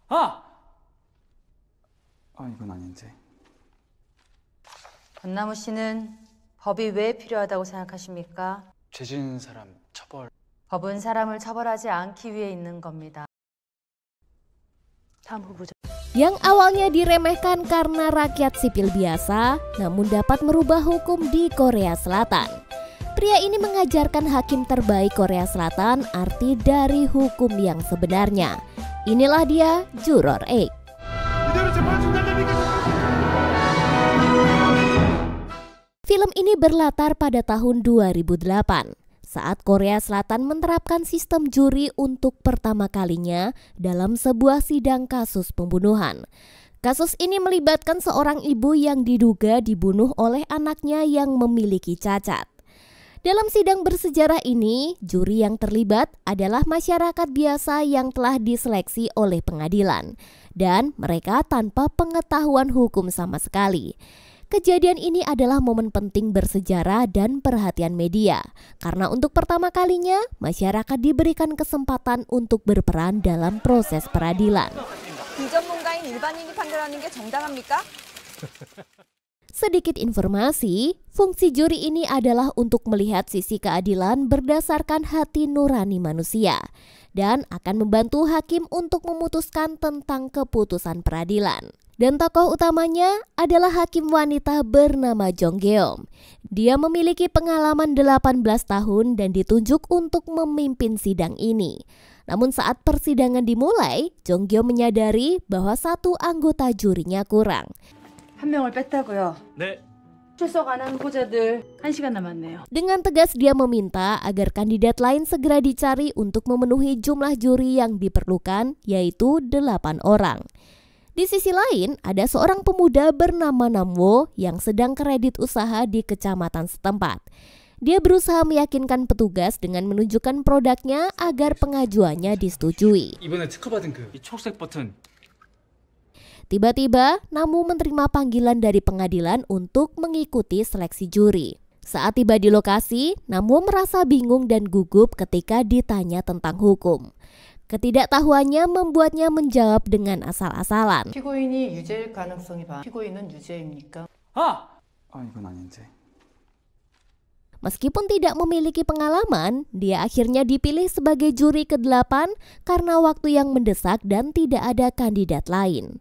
아! 이건 아닌데. 권나무 씨는 법이 왜 필요하다고 생각하십니까? 죄 지은 사람 처벌. 법은 사람을 처벌하지 않기 위해 있는 겁니다. 다음 후보자. Yang awalnya diremehkan karena rakyat sipil biasa, namun dapat merubah hukum di Korea Selatan. Pria ini mengajarkan hakim terbaik Korea Selatan arti dari hukum yang sebenarnya. Inilah dia, Juror Ek. Film ini berlatar pada tahun 2008. Saat Korea Selatan menerapkan sistem juri untuk pertama kalinya dalam sebuah sidang kasus pembunuhan. Kasus ini melibatkan seorang ibu yang diduga dibunuh oleh anaknya yang memiliki cacat. Dalam sidang bersejarah ini, juri yang terlibat adalah masyarakat biasa yang telah diseleksi oleh pengadilan, dan mereka tanpa pengetahuan hukum sama sekali. Kejadian ini adalah momen penting bersejarah dan perhatian media, karena untuk pertama kalinya masyarakat diberikan kesempatan untuk berperan dalam proses peradilan. 비전문가인 일반인이 판단하는 게 정당합니까? Sedikit informasi, fungsi juri ini adalah untuk melihat sisi keadilan berdasarkan hati nurani manusia dan akan membantu hakim untuk memutuskan tentang keputusan peradilan. Dan tokoh utamanya adalah hakim wanita bernama Jong Geom. Dia memiliki pengalaman 18 tahun dan ditunjuk untuk memimpin sidang ini. Namun saat persidangan dimulai, Jong Geom menyadari bahwa satu anggota jurinya kurang. 한 명을 뺐다고요. 네. 출석 안 한 후보자들 1시간 남았네요. Dengan tegas dia meminta agar kandidat lain segera dicari untuk memenuhi jumlah juri yang diperlukan, yaitu 8 orang. Di sisi lain, ada seorang pemuda bernama Namwo yang sedang kredit usaha di kecamatan setempat. Dia berusaha meyakinkan petugas dengan menunjukkan produknya agar pengajuannya disetujui. 이번에 특허받은 이 초록색 버튼. Tiba-tiba, Namwo menerima panggilan dari pengadilan untuk mengikuti seleksi juri. Saat tiba di lokasi, Namwo merasa bingung dan gugup ketika ditanya tentang hukum. Ketidaktahuannya membuatnya menjawab dengan asal-asalan. 피고인이 유죄일 가능성이 피고인은 유죄입니까? 이건 아닌데. Meskipun tidak memiliki pengalaman, dia akhirnya dipilih sebagai juri ke-8 karena waktu yang mendesak dan tidak ada kandidat lain.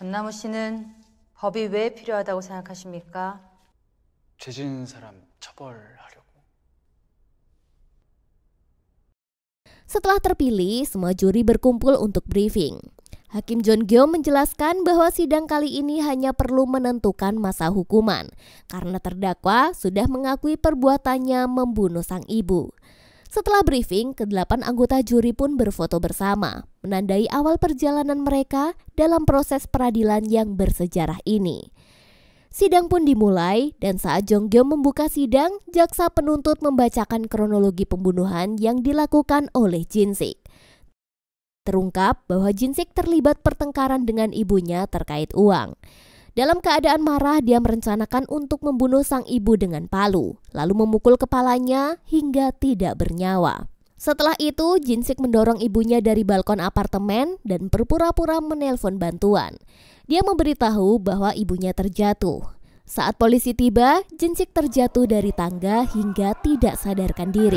권나무 씨는 법이 왜 필요하다고 생각하십니까? 죄 지은 사람 처벌하려고. Setelah terpilih, semua juri berkumpul untuk briefing. Hakim Jong Geom menjelaskan bahwa sidang kali ini hanya perlu menentukan masa hukuman karena terdakwa sudah mengakui perbuatannya membunuh sang ibu. Setelah briefing, ke-8 anggota juri pun berfoto bersama, menandai awal perjalanan mereka dalam proses peradilan yang bersejarah ini. Sidang pun dimulai dan saat Jong Geom membuka sidang, jaksa penuntut membacakan kronologi pembunuhan yang dilakukan oleh Jin Sik. Terungkap bahwa Jin Sik terlibat pertengkaran dengan ibunya terkait uang. Dalam keadaan marah, dia merencanakan untuk membunuh sang ibu dengan palu, lalu memukul kepalanya hingga tidak bernyawa. Setelah itu, Jin Sik mendorong ibunya dari balkon apartemen dan berpura-pura menelpon bantuan. Dia memberitahu bahwa ibunya terjatuh. Saat polisi tiba, Jin Sik terjatuh dari tangga hingga tidak sadarkan diri.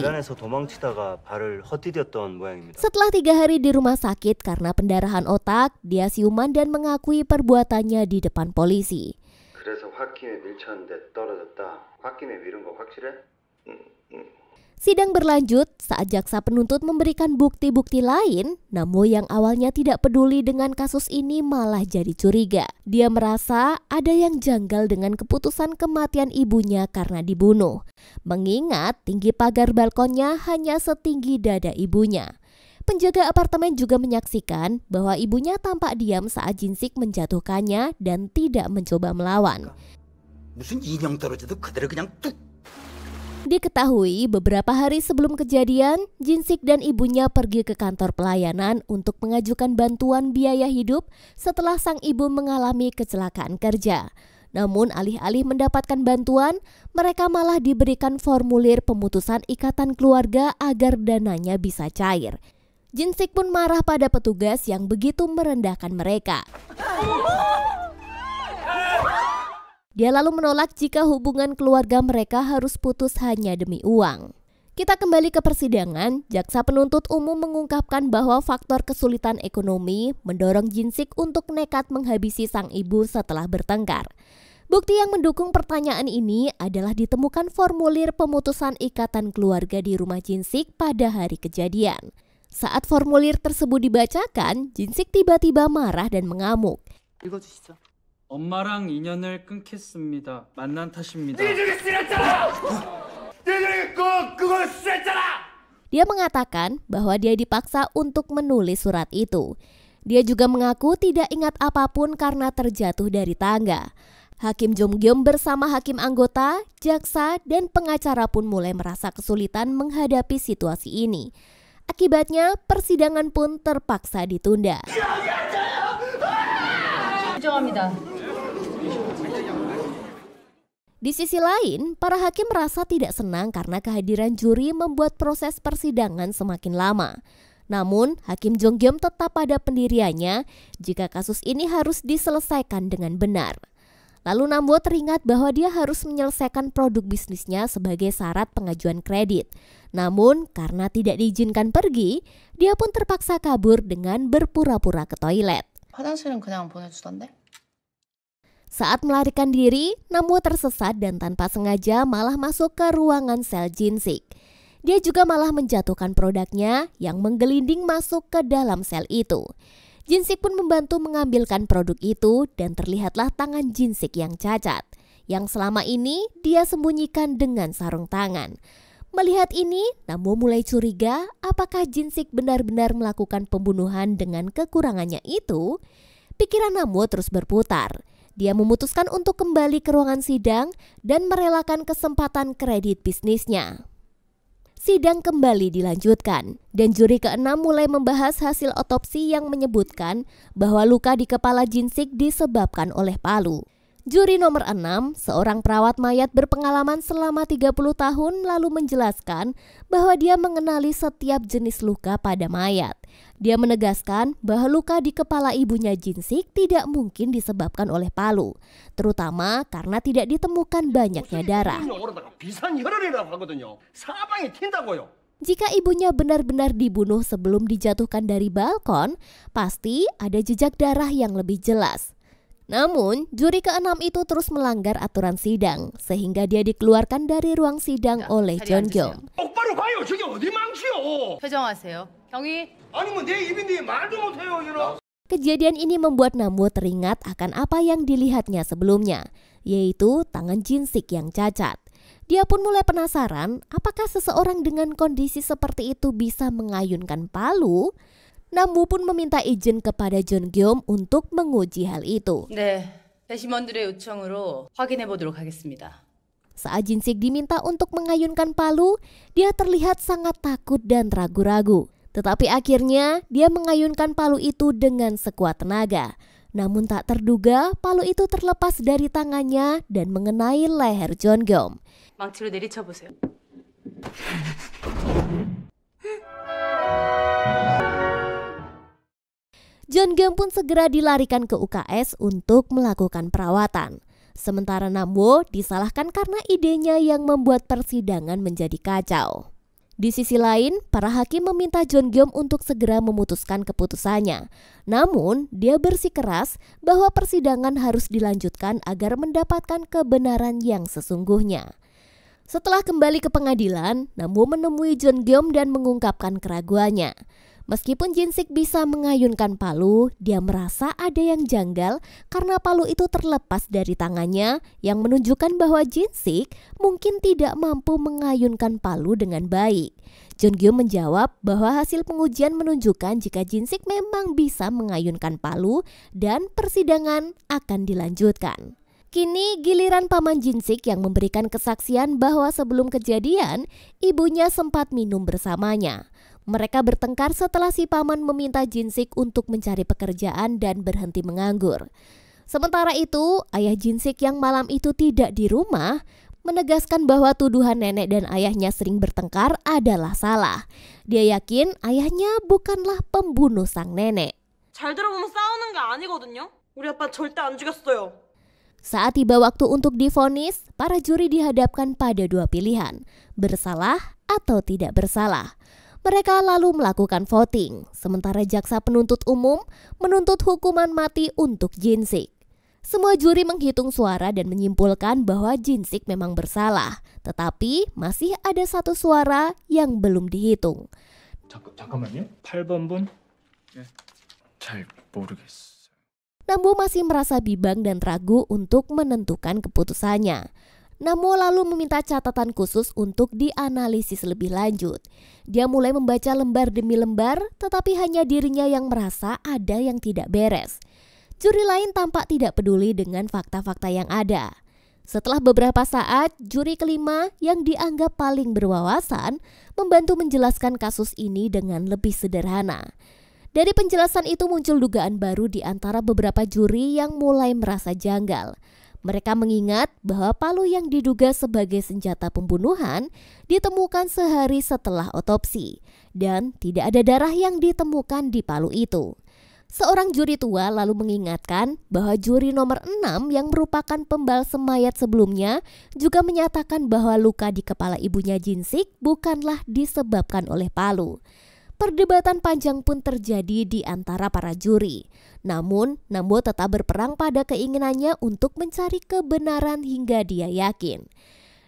Setelah 3 hari di rumah sakit karena pendarahan otak, dia siuman dan mengakui perbuatannya di depan polisi. Sidang berlanjut saat jaksa penuntut memberikan bukti-bukti lain, namun yang awalnya tidak peduli dengan kasus ini malah jadi curiga. Dia merasa ada yang janggal dengan keputusan kematian ibunya karena dibunuh, mengingat tinggi pagar balkonnya hanya setinggi dada ibunya. Penjaga apartemen juga menyaksikan bahwa ibunya tampak diam saat Jin Sik menjatuhkannya dan tidak mencoba melawan. Diketahui beberapa hari sebelum kejadian, Jin Sik dan ibunya pergi ke kantor pelayanan untuk mengajukan bantuan biaya hidup setelah sang ibu mengalami kecelakaan kerja. Namun alih-alih mendapatkan bantuan, mereka malah diberikan formulir pemutusan ikatan keluarga agar dananya bisa cair. Jin-sik pun marah pada petugas yang begitu merendahkan mereka. Dia lalu menolak jika hubungan keluarga mereka harus putus hanya demi uang. Kita kembali ke persidangan. Jaksa penuntut umum mengungkapkan bahwa faktor kesulitan ekonomi mendorong Jin-sik untuk nekat menghabisi sang ibu setelah bertengkar. Bukti yang mendukung pertanyaan ini adalah ditemukan formulir pemutusan ikatan keluarga di rumah Jin-sik pada hari kejadian. Saat formulir tersebut dibacakan, Jin-sik tiba-tiba marah dan mengamuk. 읽어주시죠. 엄마랑 인연을 끊겠습니다. 만난 탓입니다. Dia mengatakan bahwa dia dipaksa untuk menulis surat itu. Dia juga mengaku tidak ingat apapun karena terjatuh dari tangga. Hakim Jong-gyom bersama hakim anggota, jaksa, dan pengacara pun mulai merasa kesulitan menghadapi situasi ini. Akibatnya, persidangan pun terpaksa ditunda. 인정합니다. Di sisi lain, para hakim merasa tidak senang karena kehadiran juri membuat proses persidangan semakin lama. Namun, Hakim Jong-gyom tetap pada pendiriannya jika kasus ini harus diselesaikan dengan benar. Lalu Namwo teringat bahwa dia harus menyelesaikan produk bisnisnya sebagai syarat pengajuan kredit. Namun, karena tidak diizinkan pergi, dia pun terpaksa kabur dengan berpura-pura ke toilet. 화장실은 그냥 보내주던데? Saat melarikan diri, Namwo tersesat dan tanpa sengaja malah masuk ke ruangan sel Jin-sik. Dia juga malah menjatuhkan produknya yang menggelinding masuk ke dalam sel itu. Jin-sik pun membantu mengambilkan produk itu dan terlihatlah tangan Jin-sik yang cacat, yang selama ini dia sembunyikan dengan sarung tangan. Melihat ini, Namwo mulai curiga apakah Jin-sik benar-benar melakukan pembunuhan dengan kekurangannya itu. Pikiran Namwo terus berputar. Dia memutuskan untuk kembali ke ruangan sidang dan merelakan kesempatan kredit bisnisnya. Sidang kembali dilanjutkan dan juri ke-6 mulai membahas hasil otopsi yang menyebutkan bahwa luka di kepala Jin-sik disebabkan oleh palu. Juri nomor 6, seorang perawat mayat berpengalaman selama 30 tahun lalu menjelaskan bahwa dia mengenali setiap jenis luka pada mayat. Dia menegaskan bahwa luka di kepala ibunya Jin-sik tidak mungkin disebabkan oleh palu, terutama karena tidak ditemukan banyaknya darah. Jika ibunya benar-benar dibunuh sebelum dijatuhkan dari balkon, pasti ada jejak darah yang lebih jelas. Namun, juri ke-6 itu terus melanggar aturan sidang, sehingga dia dikeluarkan dari ruang sidang oleh Jong-gyom. 회정하세요. 경위. Kejadian ini membuat Namwo teringat akan apa yang dilihatnya sebelumnya, yaitu tangan Jin-sik yang cacat. Dia pun mulai penasaran apakah seseorang dengan kondisi seperti itu bisa mengayunkan palu. Namwo pun meminta izin kepada Jong-gyom untuk menguji hal itu. 네, 배심원들의 요청으로 확인해 보도록 하겠습니다. Saat Jin-sik diminta untuk mengayunkan palu, dia terlihat sangat takut dan ragu-ragu. Tetapi akhirnya dia mengayunkan palu itu dengan sekuat tenaga. Namun tak terduga palu itu terlepas dari tangannya dan mengenai leher Jong-gyom. 망치로 내리쳐 보세요. Jong-gyom pun segera dilarikan ke UKS untuk melakukan perawatan. Sementara Namwo disalahkan karena idenya yang membuat persidangan menjadi kacau. Di sisi lain, para hakim meminta Jong-gyom untuk segera memutuskan keputusannya. Namun, dia bersikeras bahwa persidangan harus dilanjutkan agar mendapatkan kebenaran yang sesungguhnya. Setelah kembali ke pengadilan, Namwo menemui Jong-gyom dan mengungkapkan keraguannya. Meskipun Jin-sik bisa mengayunkan palu, dia merasa ada yang janggal karena palu itu terlepas dari tangannya yang menunjukkan bahwa Jin-sik mungkin tidak mampu mengayunkan palu dengan baik. Jong-gyom menjawab bahwa hasil pengujian menunjukkan jika Jin-sik memang bisa mengayunkan palu dan persidangan akan dilanjutkan. Kini giliran paman Jin-sik yang memberikan kesaksian bahwa sebelum kejadian, ibunya sempat minum bersamanya. Mereka bertengkar setelah si paman meminta Jin-sik untuk mencari pekerjaan dan berhenti menganggur. Sementara itu, ayah Jin-sik yang malam itu tidak di rumah, menegaskan bahwa tuduhan nenek dan ayahnya sering bertengkar adalah salah. Dia yakin ayahnya bukanlah pembunuh sang nenek. 잘 들어보면 싸우는 게 아니거든요. 우리 아빠 절대 안 죽였어요. Saat tiba waktu untuk divonis, para juri dihadapkan pada dua pilihan, bersalah atau tidak bersalah. Mereka lalu melakukan voting, sementara jaksa penuntut umum menuntut hukuman mati untuk Jin Sik. Semua juri menghitung suara dan menyimpulkan bahwa Jin Sik memang bersalah, tetapi masih ada satu suara yang belum dihitung. 잠깐만요. 8번 분? 잘 모르겠어요. Nambo masih merasa bimbang dan ragu untuk menentukan keputusannya. Nambo lalu meminta catatan khusus untuk dianalisis lebih lanjut. Dia mulai membaca lembar demi lembar, tetapi hanya dirinya yang merasa ada yang tidak beres. Juri lain tampak tidak peduli dengan fakta-fakta yang ada. Setelah beberapa saat, juri kelima yang dianggap paling berwawasan membantu menjelaskan kasus ini dengan lebih sederhana. Dari penjelasan itu muncul dugaan baru di antara beberapa juri yang mulai merasa janggal. Mereka mengingat bahwa palu yang diduga sebagai senjata pembunuhan ditemukan sehari setelah otopsi dan tidak ada darah yang ditemukan di palu itu. Seorang juri tua lalu mengingatkan bahwa juri nomor 6 yang merupakan pembalsem mayat sebelumnya juga menyatakan bahwa luka di kepala ibunya Jin Sik bukanlah disebabkan oleh palu. Perdebatan panjang pun terjadi di antara para juri. Namun, Nambo tetap berperang pada keinginannya untuk mencari kebenaran hingga dia yakin.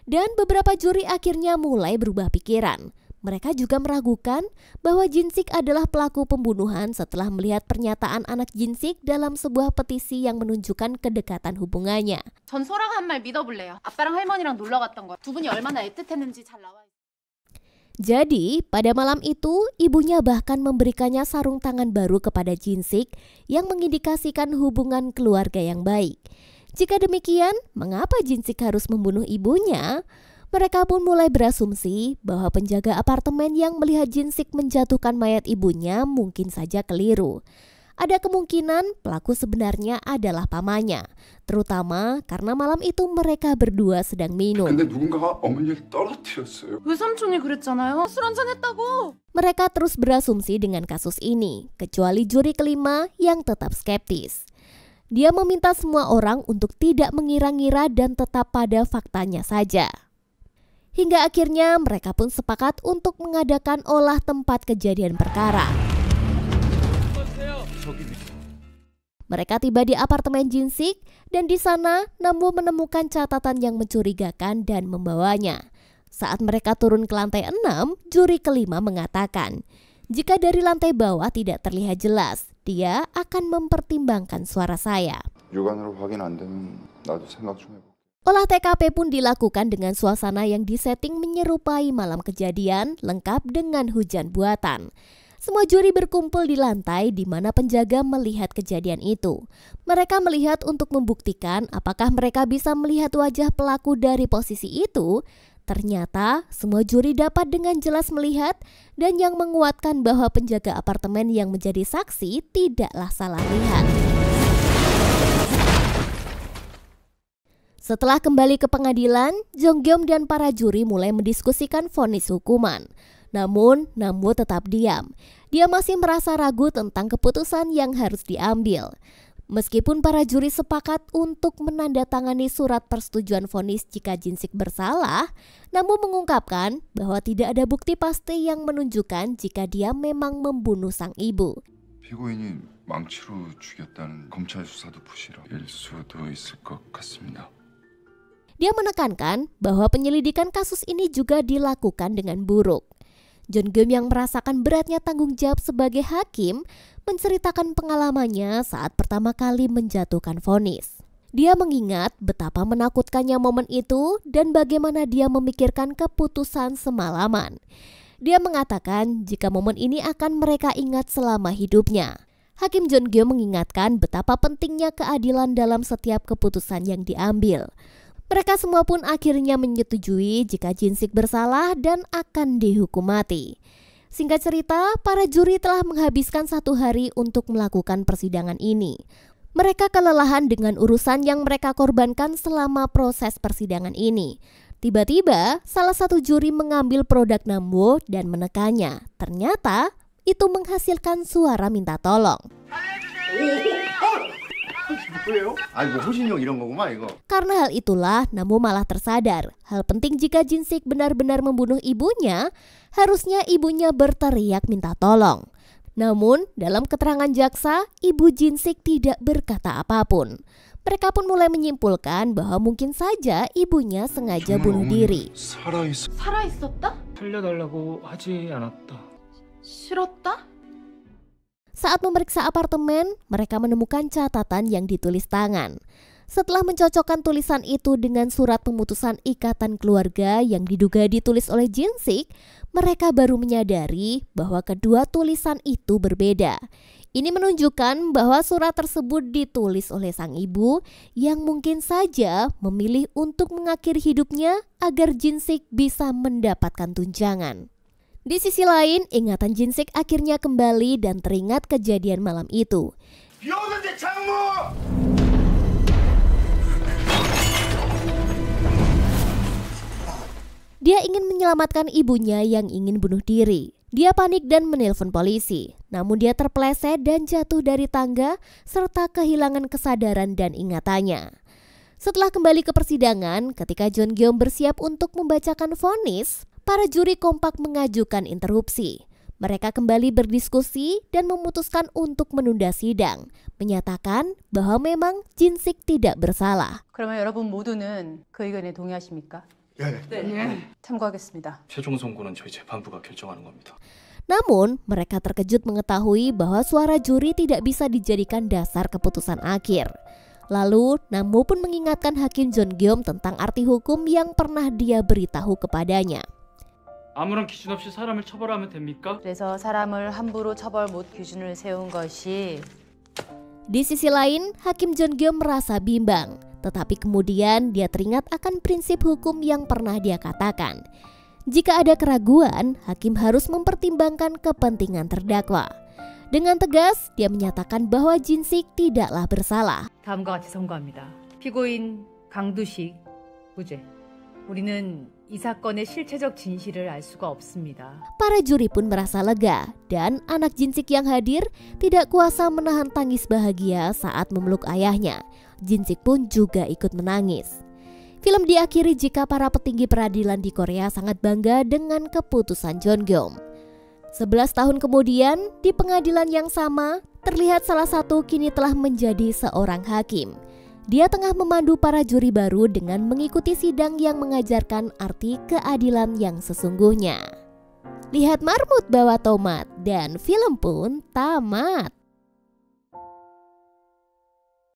Dan beberapa juri akhirnya mulai berubah pikiran. Mereka juga meragukan bahwa Jin Sik adalah pelaku pembunuhan setelah melihat pernyataan anak Jin Sik dalam sebuah petisi yang menunjukkan kedekatan hubungannya. 전 소라가 한 말 믿어볼래요. 아빠랑 할머니랑 놀러 갔던 거. 두 분이 얼마나 애틋했는지 잘 나와. Jadi, pada malam itu, ibunya bahkan memberikannya sarung tangan baru kepada Jin Sik yang mengindikasikan hubungan keluarga yang baik. Jika demikian, mengapa Jin Sik harus membunuh ibunya? Mereka pun mulai berasumsi bahwa penjaga apartemen yang melihat Jin Sik menjatuhkan mayat ibunya mungkin saja keliru. Ada kemungkinan pelaku sebenarnya adalah pamannya, terutama karena malam itu mereka berdua sedang minum. 근데 누군가가 어머니를 떨어뜨렸어요. 외삼촌이 그랬잖아요. 술 한잔했다고. Mereka terus berasumsi dengan kasus ini, kecuali juri kelima yang tetap skeptis. Dia meminta semua orang untuk tidak mengira-ngira dan tetap pada faktanya saja. Hingga akhirnya mereka pun sepakat untuk mengadakan olah tempat kejadian perkara. Mereka tiba di apartemen Jin Sik dan di sana Nambo menemukan catatan yang mencurigakan dan membawanya. Saat mereka turun ke lantai 6, juri kelima mengatakan, jika dari lantai bawah tidak terlihat jelas, dia akan mempertimbangkan suara saya. 육안으로 확인 안 되면 나도 생각 좀 해볼게. Olah TKP pun dilakukan dengan suasana yang disetting menyerupai malam kejadian, lengkap dengan hujan buatan. Semua juri berkumpul di lantai di mana penjaga melihat kejadian itu. Mereka melihat untuk membuktikan apakah mereka bisa melihat wajah pelaku dari posisi itu. Ternyata semua juri dapat dengan jelas melihat dan yang menguatkan bahwa penjaga apartemen yang menjadi saksi tidaklah salah lihat. Setelah kembali ke pengadilan, Jong Geom dan para juri mulai mendiskusikan vonis hukuman. Namun, Nambo tetap diam. Dia masih merasa ragu tentang keputusan yang harus diambil. Meskipun para juri sepakat untuk menandatangani surat persetujuan vonis jika Jin Sik bersalah, Nambo mengungkapkan bahwa tidak ada bukti pasti yang menunjukkan jika dia memang membunuh sang ibu. 피고인이 망치로 죽였다는 검찰 수사도 부실일 수도 있을 것 같습니다. Dia menekankan bahwa penyelidikan kasus ini juga dilakukan dengan buruk. Jong Geum yang merasakan beratnya tanggung jawab sebagai hakim menceritakan pengalamannya saat pertama kali menjatuhkan vonis. Dia mengingat betapa menakutkannya momen itu dan bagaimana dia memikirkan keputusan semalaman. Dia mengatakan jika momen ini akan mereka ingat selama hidupnya. Hakim Jong Geum mengingatkan betapa pentingnya keadilan dalam setiap keputusan yang diambil. Mereka semua pun akhirnya menyetujui jika Jin Sik bersalah dan akan dihukum mati. Singkat cerita, para juri telah menghabiskan 1 hari untuk melakukan persidangan ini. Mereka kelelahan dengan urusan yang mereka korbankan selama proses persidangan ini. Tiba-tiba, salah satu juri mengambil produk Namwo dan menekannya. Ternyata, itu menghasilkan suara minta tolong. Karena hal itulah, Namwo malah tersadar. Hal penting jika Jin-sik benar-benar membunuh ibunya, harusnya ibunya berteriak minta tolong. Namun, dalam keterangan jaksa, ibu Jin-sik tidak berkata apapun. Mereka pun mulai menyimpulkan bahwa mungkin saja ibunya sengaja bunuh diri. 살아있었다? 살려달라고 하지 않았다. 싫었다? Saat memeriksa apartemen, mereka menemukan catatan yang ditulis tangan. Setelah mencocokkan tulisan itu dengan surat pemutusan ikatan keluarga yang diduga ditulis oleh Jin-sik, mereka baru menyadari bahwa kedua tulisan itu berbeda. Ini menunjukkan bahwa surat tersebut ditulis oleh sang ibu yang mungkin saja memilih untuk mengakhiri hidupnya agar Jin-sik bisa mendapatkan tunjangan. Di sisi lain, ingatan Jin-sik akhirnya kembali dan teringat kejadian malam itu. Dia ingin menyelamatkan ibunya yang ingin bunuh diri. Dia panik dan menelpon polisi. Namun dia terpeleset dan jatuh dari tangga serta kehilangan kesadaran dan ingatannya. Setelah kembali ke persidangan, ketika Jeon-gyeom bersiap untuk membacakan vonis, para juri kompak mengajukan interupsi. Mereka kembali berdiskusi dan memutuskan untuk menunda sidang, menyatakan bahwa memang Jin-sik tidak bersalah. 그러면 여러분 모두는 그 의견에 동의하십니까? 네. 참고하겠습니다. 최종 선고는 저희 재판부가 결정하는 겁니다. Namun, mereka terkejut mengetahui bahwa suara juri tidak bisa dijadikan dasar keputusan akhir. Lalu, Namwo pun mengingatkan Hakim Jeon-gyeom tentang arti hukum yang pernah dia beritahu kepadanya. 아무런 기준 없이 사람을 처벌하면 됩니까? 그래서 사람을 함부로 처벌 못 기준을 세운 것이 Di sisi lain, Hakim Jeon-gyeom merasa bimbang. Tetapi kemudian dia teringat akan prinsip hukum yang pernah dia katakan. Jika ada keraguan, hakim harus mempertimbangkan kepentingan terdakwa. Dengan tegas, dia menyatakan bahwa Jin-sik tidaklah bersalah. 다음과 같이 선고합니다. 피고인 강두식 무죄. 우리는 이 사건의 실체적 진실을 알 수가 없습니다. Para juri pun merasa lega dan anak Jin-sik yang hadir tidak kuasa menahan tangis bahagia saat memeluk ayahnya. Jin-sik pun juga ikut menangis. Film diakhiri jika para petinggi peradilan di Korea sangat bangga dengan keputusan Jeon-gyeom. 11 tahun kemudian, di pengadilan yang sama, terlihat salah satu kini telah menjadi seorang hakim. Dia tengah memandu para juri baru dengan mengikuti sidang yang mengajarkan arti keadilan yang sesungguhnya. Lihat marmut bawa tomat dan film pun tamat.